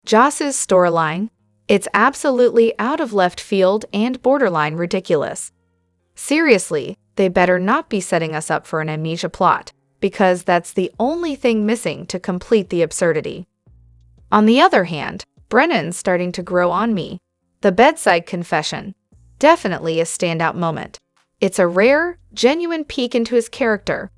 Joss's storyline. It's absolutely out of left field and borderline ridiculous. Seriously, they better not be setting us up for an amnesia plot, because that's the only thing missing to complete the absurdity. On the other hand, Breenan's starting to grow on me. The bedside confession. Definitely a standout moment. It's a rare, genuine peek into his character.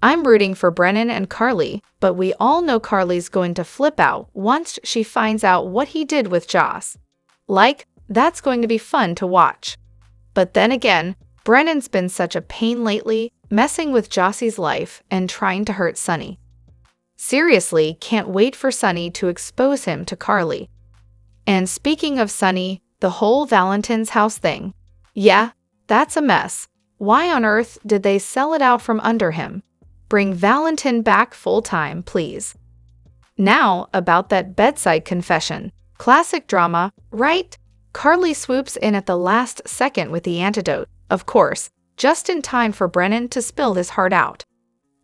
I'm rooting for Breenan and Carly, but we all know Carly's going to flip out once she finds out what he did with Joss. That's going to be fun to watch. But then again, Breenan's been such a pain lately, messing with Joss's life and trying to hurt Sunny. Seriously, can't wait for Sunny to expose him to Carly. And speaking of Sunny, the whole Valentine's house thing. Yeah, that's a mess. Why on earth did they sell it out from under him? Bring Valentine back full-time, please. Now, about that bedside confession. Classic drama, right? Carly swoops in at the last second with the antidote, of course, just in time for Breenan to spill his heart out.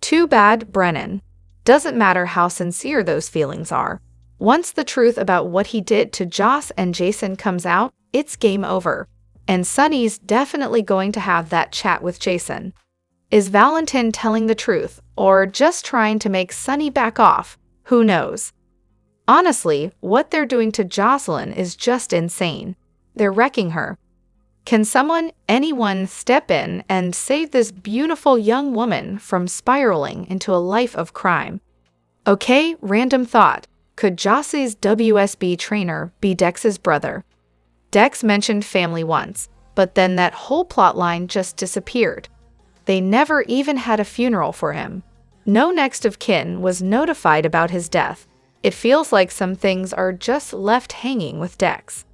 Too bad, Breenan. Doesn't matter how sincere those feelings are. Once the truth about what he did to Joss and Jason comes out, it's game over. And Sunny's definitely going to have that chat with Jason. Is Valentine telling the truth, or just trying to make Sunny back off? Who knows? Honestly, what they're doing to Jocelyn is just insane. They're wrecking her. Can anyone step in and save this beautiful young woman from spiraling into a life of crime? Okay, random thought. Could Joss's WSB trainer be Dex's brother? Dex mentioned family once, but then that whole plotline just disappeared. They never even had a funeral for him. No next of kin was notified about his death. It feels like some things are just left hanging with Dex.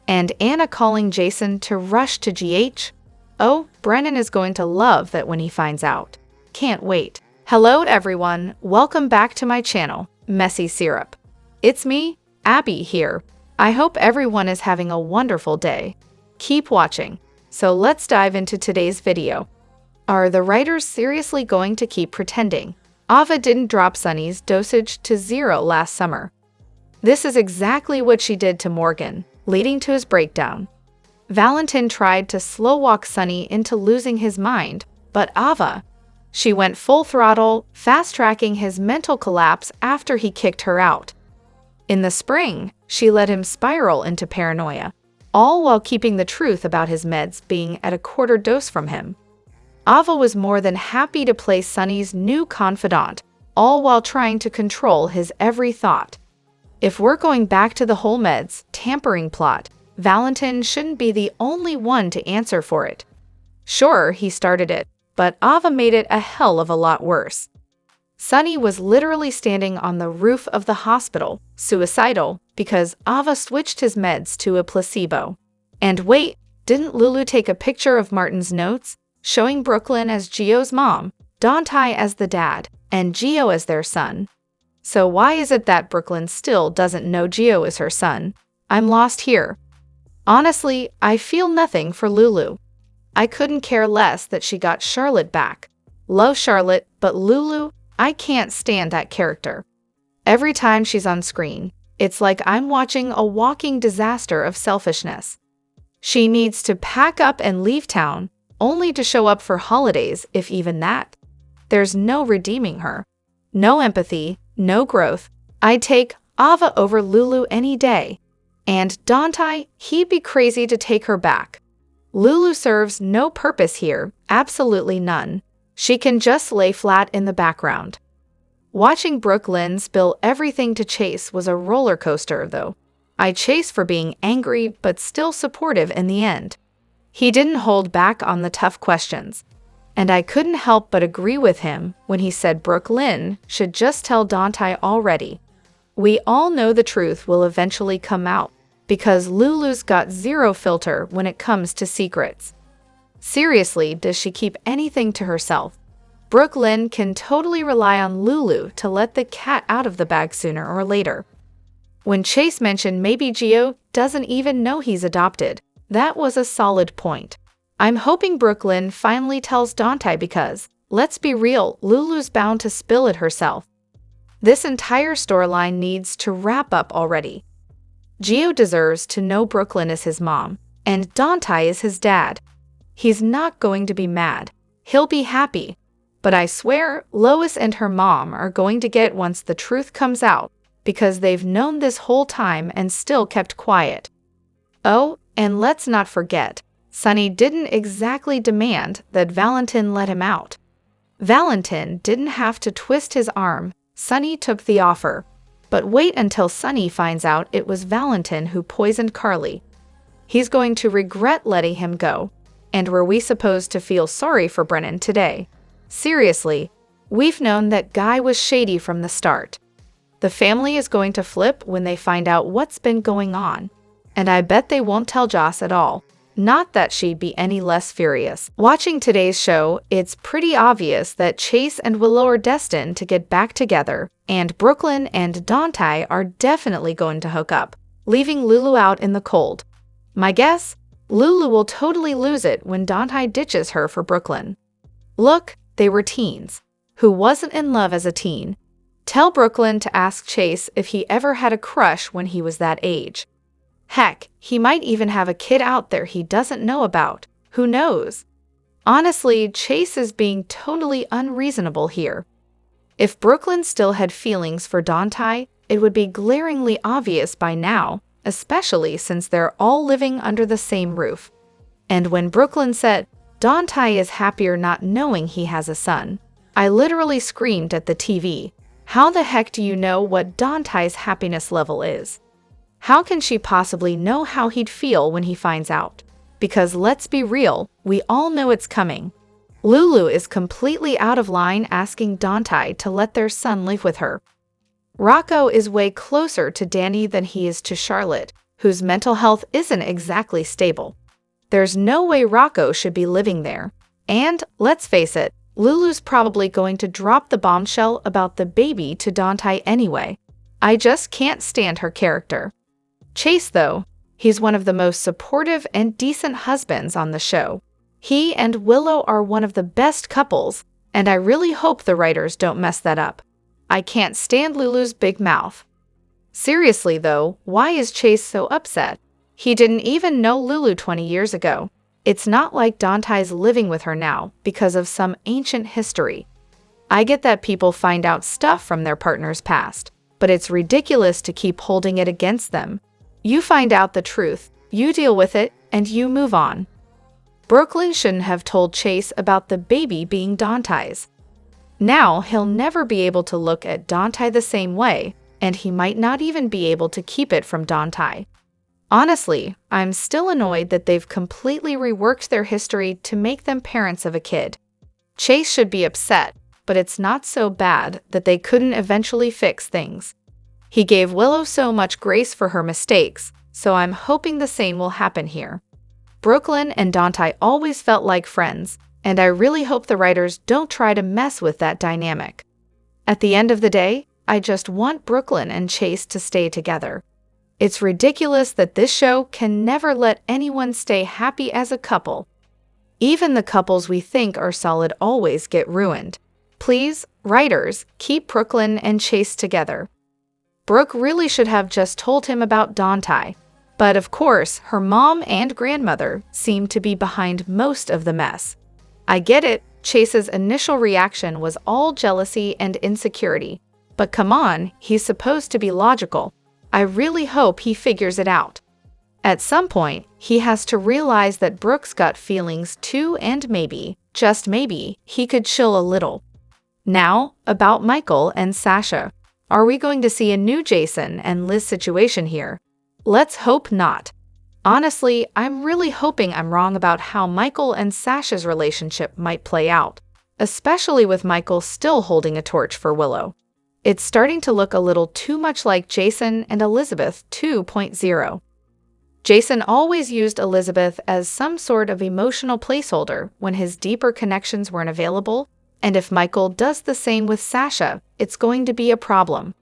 And Anna calling Jason to rush to GH? Oh, Breenan is going to love that when he finds out. Can't wait. Hello everyone, welcome back to my channel, Messy Syrup. It's me, Abby here. I hope everyone is having a wonderful day. Keep watching. So let's dive into today's video. Are the writers seriously going to keep pretending Ava didn't drop Sunny's dosage to 0 last summer? This is exactly what she did to Morgan, leading to his breakdown. Valentine tried to slow walk Sunny into losing his mind, but Ava, she went full throttle, fast-tracking his mental collapse after he kicked her out. In the spring, she let him spiral into paranoia, all while keeping the truth about his meds being at a quarter dose from him. Ava was more than happy to play Sunny's new confidant, all while trying to control his every thought. If we're going back to the whole meds tampering plot, Valentine shouldn't be the only one to answer for it. Sure, he started it, but Ava made it a hell of a lot worse. Sunny was literally standing on the roof of the hospital, suicidal, because Ava switched his meds to a placebo. And wait, didn't Lulu take a picture of Martin's notes, showing Brooklyn as Gio's mom, Dante as the dad, and Gio as their son? So why is it that Brooklyn still doesn't know Gio is her son? I'm lost here. Honestly, I feel nothing for Lulu. I couldn't care less that she got Charlotte back. Love Charlotte, but Lulu, I can't stand that character. Every time she's on screen, it's like I'm watching a walking disaster of selfishness. She needs to pack up and leave town, only to show up for holidays, if even that. There's no redeeming her. No empathy, no growth. I'd take Ava over Lulu any day. And Dante, he'd be crazy to take her back. Lulu serves no purpose here, absolutely none. She can just lay flat in the background. Watching Brooklyn spill everything to Chase was a roller coaster, though. I Chase for being angry but still supportive in the end. He didn't hold back on the tough questions. And I couldn't help but agree with him when he said Brooklyn should just tell Dante already. We all know the truth will eventually come out, because Lulu's got zero filter when it comes to secrets. Seriously, does she keep anything to herself? Brooklyn can totally rely on Lulu to let the cat out of the bag sooner or later. When Chase mentioned maybe Gio doesn't even know he's adopted, that was a solid point. I'm hoping Brooklyn finally tells Dante because, let's be real, Lulu's bound to spill it herself. This entire storyline needs to wrap up already. Gio deserves to know Brooklyn is his mom, and Dante is his dad. He's not going to be mad. He'll be happy. But I swear, Lois and her mom are going to get once the truth comes out, because they've known this whole time and still kept quiet. Oh, and let's not forget, Sonny didn't exactly demand that Valentin let him out. Valentin didn't have to twist his arm. Sonny took the offer. But wait until Sonny finds out it was Valentin who poisoned Carly. He's going to regret letting him go. And were we supposed to feel sorry for Breenan today? Seriously, we've known that guy was shady from the start. The family is going to flip when they find out what's been going on. And I bet they won't tell Joss at all. Not that she'd be any less furious. Watching today's show, it's pretty obvious that Chase and Willow are destined to get back together, and Brooklyn and Dante are definitely going to hook up, leaving Lulu out in the cold. My guess? Lulu will totally lose it when Dante ditches her for Brooklyn. Look, they were teens. Who wasn't in love as a teen? Tell Brooklyn to ask Chase if he ever had a crush when he was that age. Heck, he might even have a kid out there he doesn't know about. Who knows? Honestly, Chase is being totally unreasonable here. If Brooklyn still had feelings for Dante, it would be glaringly obvious by now, especially since they're all living under the same roof. And when Brooklyn said, Dante is happier not knowing he has a son, I literally screamed at the TV. How the heck do you know what Dante's happiness level is? How can she possibly know how he'd feel when he finds out? Because let's be real, we all know it's coming. Lulu is completely out of line asking Dante to let their son live with her. Rocco is way closer to Danny than he is to Charlotte, whose mental health isn't exactly stable. There's no way Rocco should be living there. And, let's face it, Lulu's probably going to drop the bombshell about the baby to Dante anyway. I just can't stand her character. Chase, though, he's one of the most supportive and decent husbands on the show. He and Willow are one of the best couples, and I really hope the writers don't mess that up. I can't stand Lulu's big mouth. Seriously, though, why is Chase so upset? He didn't even know Lulu 20 years ago. It's not like Dante's living with her now because of some ancient history. I get that people find out stuff from their partner's past, but it's ridiculous to keep holding it against them. You find out the truth, you deal with it, and you move on. Brooklyn shouldn't have told Chase about the baby being Dante's. Now he'll never be able to look at Dante the same way, and he might not even be able to keep it from Dante. Honestly, I'm still annoyed that they've completely reworked their history to make them parents of a kid. Chase should be upset, but it's not so bad that they couldn't eventually fix things. He gave Willow so much grace for her mistakes, so I'm hoping the same will happen here. Brooklyn and Dante always felt like friends, and I really hope the writers don't try to mess with that dynamic. At the end of the day, I just want Brooklyn and Chase to stay together. It's ridiculous that this show can never let anyone stay happy as a couple. Even the couples we think are solid always get ruined. Please, writers, keep Brooklyn and Chase together. Brooke really should have just told him about Dante. But of course, her mom and grandmother seem to be behind most of the mess. I get it, Chase's initial reaction was all jealousy and insecurity. But come on, he's supposed to be logical. I really hope he figures it out. At some point, he has to realize that Brooke's got feelings too, and maybe, just maybe, he could chill a little. Now, about Michael and Sasha. Are we going to see a new Jason and Liz situation here? Let's hope not. Honestly, I'm really hoping I'm wrong about how Michael and Sasha's relationship might play out, especially with Michael still holding a torch for Willow. It's starting to look a little too much like Jason and Elizabeth 2.0. Jason always used Elizabeth as some sort of emotional placeholder when his deeper connections weren't available, and if Michael does the same with Sasha, it's going to be a problem.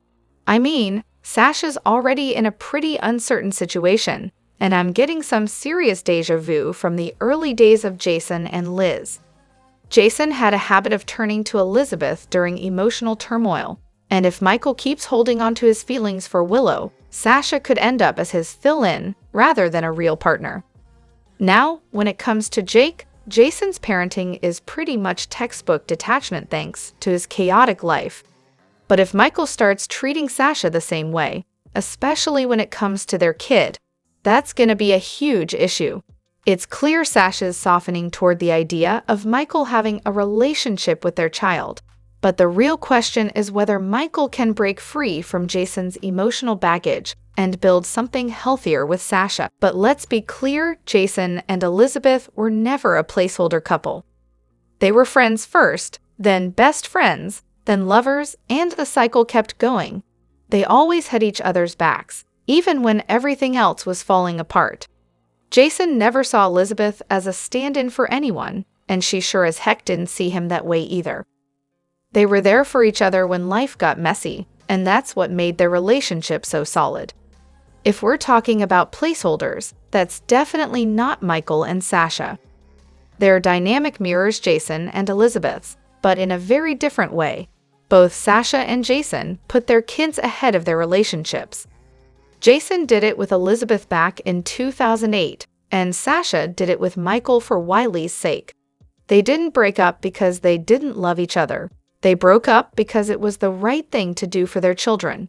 I mean, Sasha's already in a pretty uncertain situation, and I'm getting some serious deja vu from the early days of Jason and Liz. Jason had a habit of turning to Elizabeth during emotional turmoil, And if Michael keeps holding on to his feelings for Willow, Sasha could end up as his fill-in rather than a real partner. Now, when it comes to Jake, Jason's parenting is pretty much textbook detachment thanks to his chaotic life. But if Michael starts treating Sasha the same way, especially when it comes to their kid, that's going to be a huge issue. It's clear Sasha's softening toward the idea of Michael having a relationship with their child. But the real question is whether Michael can break free from Jason's emotional baggage and build something healthier with Sasha. But let's be clear, Jason and Elizabeth were never a placeholder couple. They were friends first, then best friends, then lovers, and the cycle kept going. They always had each other's backs, even when everything else was falling apart. Jason never saw Elizabeth as a stand-in for anyone, and she sure as heck didn't see him that way either. They were there for each other when life got messy, and that's what made their relationship so solid. If we're talking about placeholders, that's definitely not Michael and Sasha. Their dynamic mirrors Jason and Elizabeth's, but in a very different way. Both Sasha and Jason put their kids ahead of their relationships. Jason did it with Elizabeth back in 2008, and Sasha did it with Michael for Wiley's sake. They didn't break up because they didn't love each other. They broke up because it was the right thing to do for their children.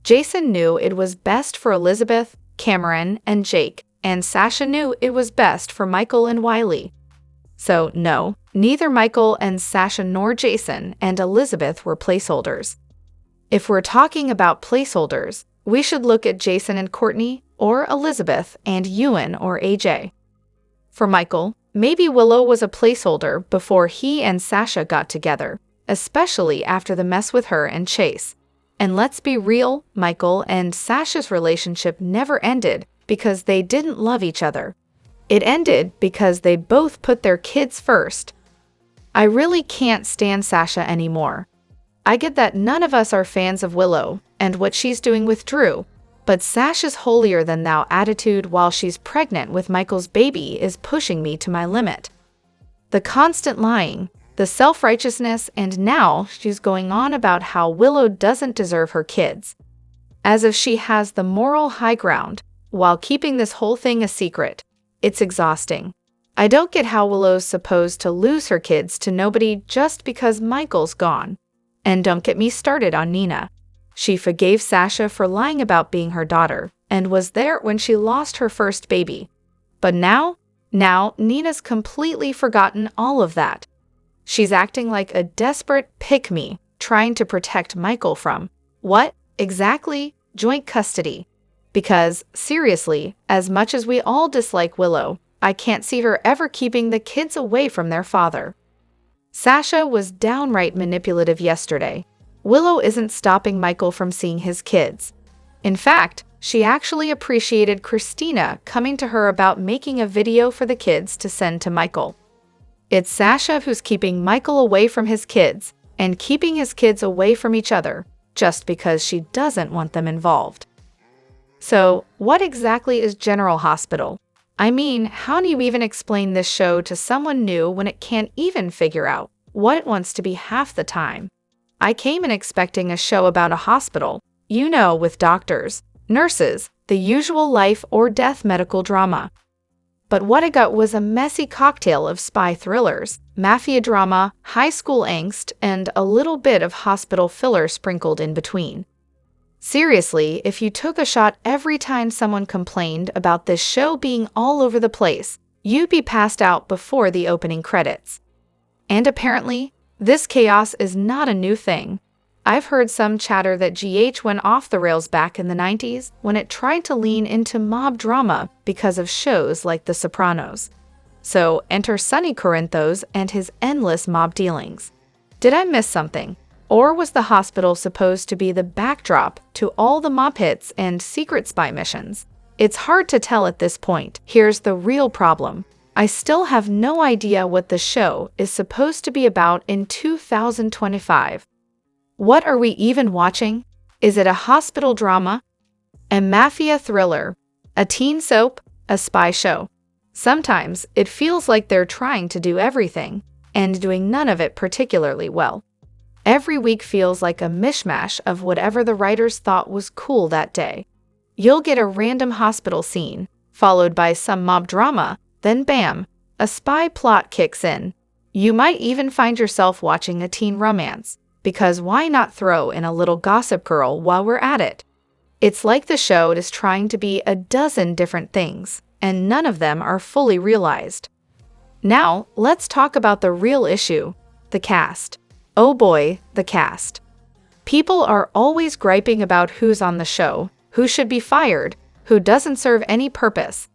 Jason knew it was best for Elizabeth, Cameron, and Jake, and Sasha knew it was best for Michael and Wiley. So, no, neither Michael and Sasha nor Jason and Elizabeth were placeholders. If we're talking about placeholders, we should look at Jason and Courtney, or Elizabeth and Ewan or AJ. For Michael, maybe Willow was a placeholder before he and Sasha got together, especially after the mess with her and Chase. And let's be real, Michael and Sasha's relationship never ended because they didn't love each other. It ended because they both put their kids first. I really can't stand Sasha anymore. I get that none of us are fans of Willow and what she's doing with Drew, but Sasha's holier-than-thou attitude while she's pregnant with Michael's baby is pushing me to my limit. The constant lying, the self-righteousness, and now she's going on about how Willow doesn't deserve her kids. As if she has the moral high ground, while keeping this whole thing a secret. It's exhausting. I don't get how Willow's supposed to lose her kids to nobody just because Michael's gone. And don't get me started on Nina. She forgave Sasha for lying about being her daughter, and was there when she lost her first baby. But now Nina's completely forgotten all of that. She's acting like a desperate pick-me, trying to protect Michael from, what, exactly, joint custody. Because, seriously, as much as we all dislike Willow, I can't see her ever keeping the kids away from their father. Sasha was downright manipulative yesterday. Willow isn't stopping Michael from seeing his kids. In fact, she actually appreciated Christina coming to her about making a video for the kids to send to Michael. It's Sasha who's keeping Michael away from his kids, and keeping his kids away from each other, just because she doesn't want them involved. So, what exactly is General Hospital? I mean, how do you even explain this show to someone new when it can't even figure out what it wants to be half the time? I came in expecting a show about a hospital, with doctors, nurses, the usual life or death medical drama. But what I got was a messy cocktail of spy thrillers, mafia drama, high school angst, and a little bit of hospital filler sprinkled in between. Seriously, if you took a shot every time someone complained about this show being all over the place, you'd be passed out before the opening credits. And apparently, this chaos is not a new thing. I've heard some chatter that GH went off the rails back in the 90s when it tried to lean into mob drama because of shows like The Sopranos. So enter Sonny Corinthos and his endless mob dealings. Did I miss something? Or was the hospital supposed to be the backdrop to all the mob hits and secret spy missions? It's hard to tell at this point. Here's the real problem. I still have no idea what the show is supposed to be about in 2025. What are we even watching? Is it a hospital drama? A mafia thriller? A teen soap? A spy show? Sometimes it feels like they're trying to do everything, and doing none of it particularly well. Every week feels like a mishmash of whatever the writers thought was cool that day. You'll get a random hospital scene, followed by some mob drama, then bam, a spy plot kicks in. You might even find yourself watching a teen romance, because why not throw in a little Gossip Girl while we're at it? It's like the show is trying to be a dozen different things, and none of them are fully realized. Now, let's talk about the real issue, the cast. Oh boy, the cast. People are always griping about who's on the show, who should be fired, who doesn't serve any purpose.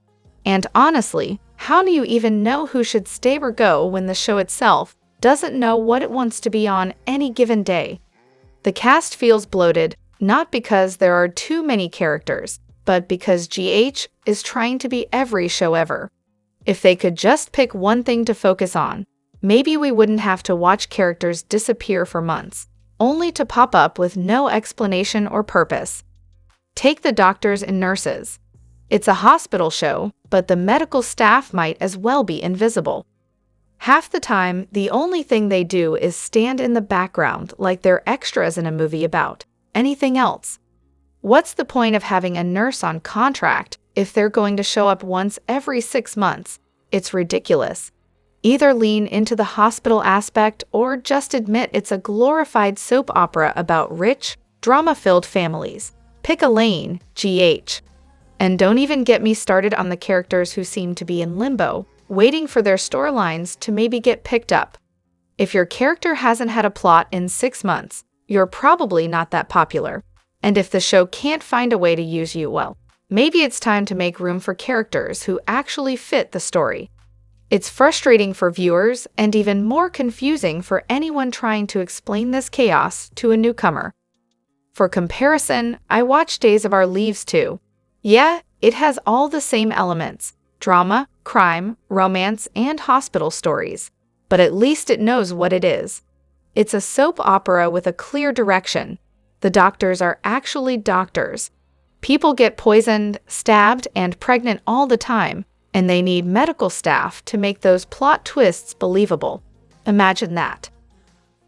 And honestly, how do you even know who should stay or go when the show itself doesn't know what it wants to be on any given day? The cast feels bloated, not because there are too many characters, but because GH is trying to be every show ever. If they could just pick one thing to focus on, maybe we wouldn't have to watch characters disappear for months, only to pop up with no explanation or purpose. Take the doctors and nurses. It's a hospital show, but the medical staff might as well be invisible. Half the time, the only thing they do is stand in the background like they're extras in a movie about anything else. What's the point of having a nurse on contract if they're going to show up once every 6 months? It's ridiculous. Either lean into the hospital aspect or just admit it's a glorified soap opera about rich, drama-filled families. Pick a lane, GH. And don't even get me started on the characters who seem to be in limbo, waiting for their storylines to maybe get picked up. If your character hasn't had a plot in 6 months, you're probably not that popular. And if the show can't find a way to use you well, maybe it's time to make room for characters who actually fit the story. It's frustrating for viewers and even more confusing for anyone trying to explain this chaos to a newcomer. For comparison, I watched Days of Our Lives too. Yeah, it has all the same elements: drama, crime, romance, and hospital stories. But at least it knows what it is. It's a soap opera with a clear direction. The doctors are actually doctors. People get poisoned, stabbed, and pregnant all the time, and they need medical staff to make those plot twists believable. Imagine that.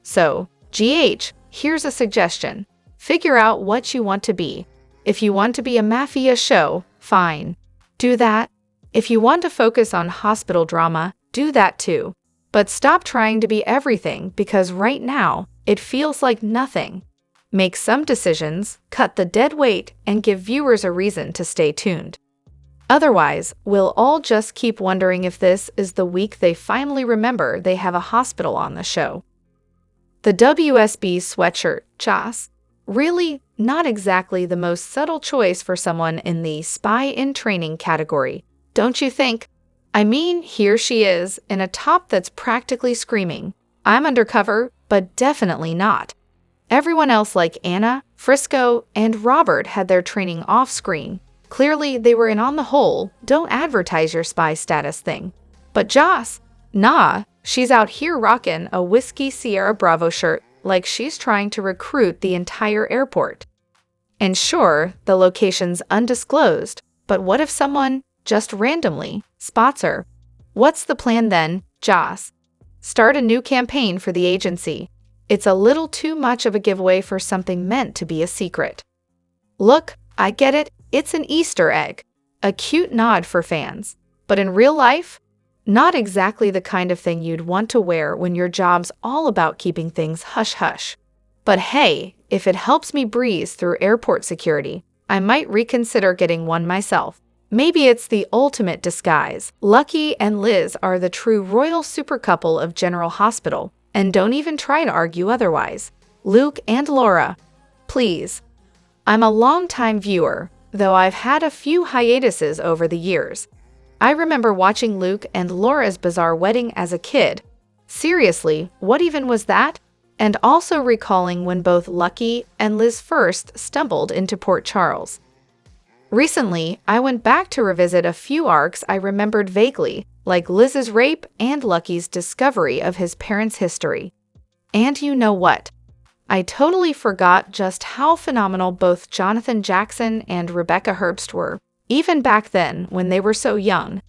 So, GH, here's a suggestion. Figure out what you want to be. If you want to be a mafia show, fine. Do that. If you want to focus on hospital drama, do that too. But stop trying to be everything, because right now, it feels like nothing. Make some decisions, cut the dead weight, and give viewers a reason to stay tuned. Otherwise, we'll all just keep wondering if this is the week they finally remember they have a hospital on the show. The WSB sweatshirt, Chase. Really, not exactly the most subtle choice for someone in the spy in training category, don't you think? I mean, here she is, in a top that's practically screaming, "I'm undercover, but definitely not." Everyone else like Anna, Frisco, and Robert had their training off-screen. Clearly, they were in on the whole, don't advertise your spy status thing. But Joss, nah, she's out here rocking a Whiskey Sierra Bravo shirt like she's trying to recruit the entire airport. And sure, the location's undisclosed, but what if someone, just randomly, spots her? What's the plan then, Joss? Start a new campaign for the agency. It's a little too much of a giveaway for something meant to be a secret. Look, I get it, it's an Easter egg. A cute nod for fans. But in real life, not exactly the kind of thing you'd want to wear when your job's all about keeping things hush-hush. But hey, if it helps me breeze through airport security, I might reconsider getting one myself. Maybe it's the ultimate disguise. Lucky and Liz are the true royal super couple of General Hospital, and don't even try to argue otherwise. Luke and Laura. Please. I'm a long-time viewer, though I've had a few hiatuses over the years. I remember watching Luke and Laura's bizarre wedding as a kid. Seriously, what even was that? And also recalling when both Lucky and Liz first stumbled into Port Charles. Recently, I went back to revisit a few arcs I remembered vaguely, like Liz's rape and Lucky's discovery of his parents' history. And you know what? I totally forgot just how phenomenal both Jonathan Jackson and Rebecca Herbst were, even back then when they were so young.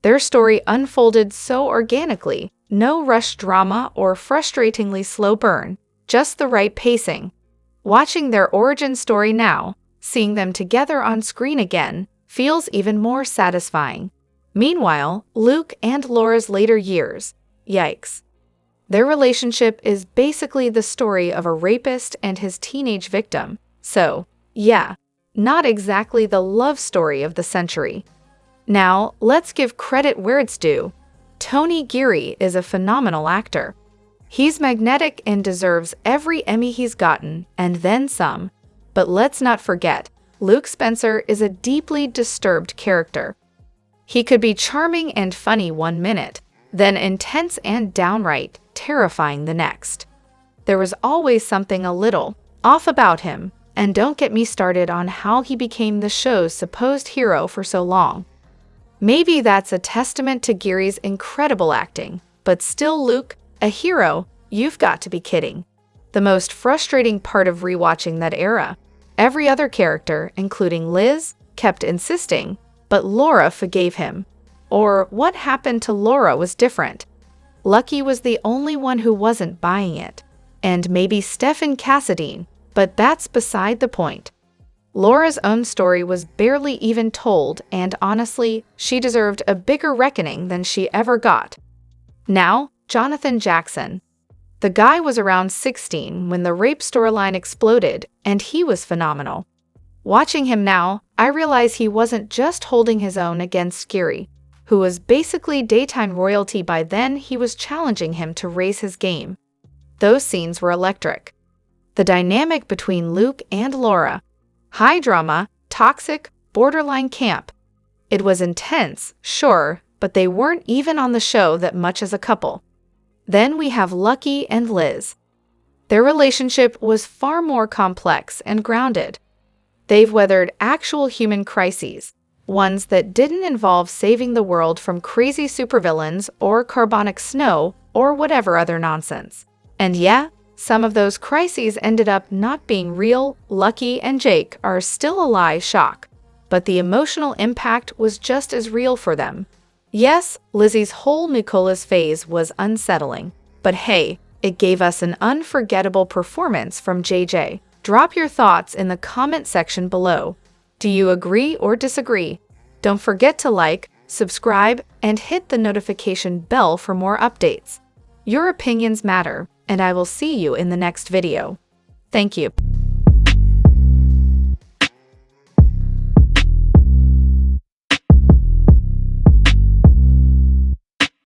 Their story unfolded so organically, no rushed drama or frustratingly slow burn. just the right pacing. Watching their origin story now, seeing them together on screen again, feels even more satisfying. Meanwhile, Luke and Laura's later years. Yikes. Their relationship is basically the story of a rapist and his teenage victim. So, yeah, not exactly the love story of the century. Now, let's give credit where it's due. Tony Geary is a phenomenal actor. He's magnetic and deserves every Emmy he's gotten, and then some. But let's not forget, Luke Spencer is a deeply disturbed character. He could be charming and funny one minute, then intense and downright terrifying the next. There was always something a little off about him, and don't get me started on how he became the show's supposed hero for so long. Maybe that's a testament to Geary's incredible acting, but still, Luke, a hero? You've got to be kidding. The most frustrating part of rewatching that era. Every other character, including Liz, kept insisting, but Laura forgave him. Or what happened to Laura was different. Lucky was the only one who wasn't buying it. And maybe Stephen Cassadine, but that's beside the point. Laura's own story was barely even told, and honestly, she deserved a bigger reckoning than she ever got. Now, Jonathan Jackson. The guy was around 16 when the rape storyline exploded, and he was phenomenal. Watching him now, I realize he wasn't just holding his own against Geary, who was basically daytime royalty by then. He was challenging him to raise his game. Those scenes were electric. The dynamic between Luke and Laura. High drama, toxic, borderline camp. It was intense, sure, but they weren't even on the show that much as a couple. Then we have Lucky and Liz. Their relationship was far more complex and grounded. They've weathered actual human crises, ones that didn't involve saving the world from crazy supervillains or carbonic snow or whatever other nonsense. And yeah, some of those crises ended up not being real. Lucky and Jake are still alive, shock, but the emotional impact was just as real for them. Yes, Lizzie's whole Nicola's phase was unsettling, but hey, it gave us an unforgettable performance from JJ. Drop your thoughts in the comment section below. Do you agree or disagree? Don't forget to like, subscribe, and hit the notification bell for more updates. Your opinions matter, and I will see you in the next video. Thank you.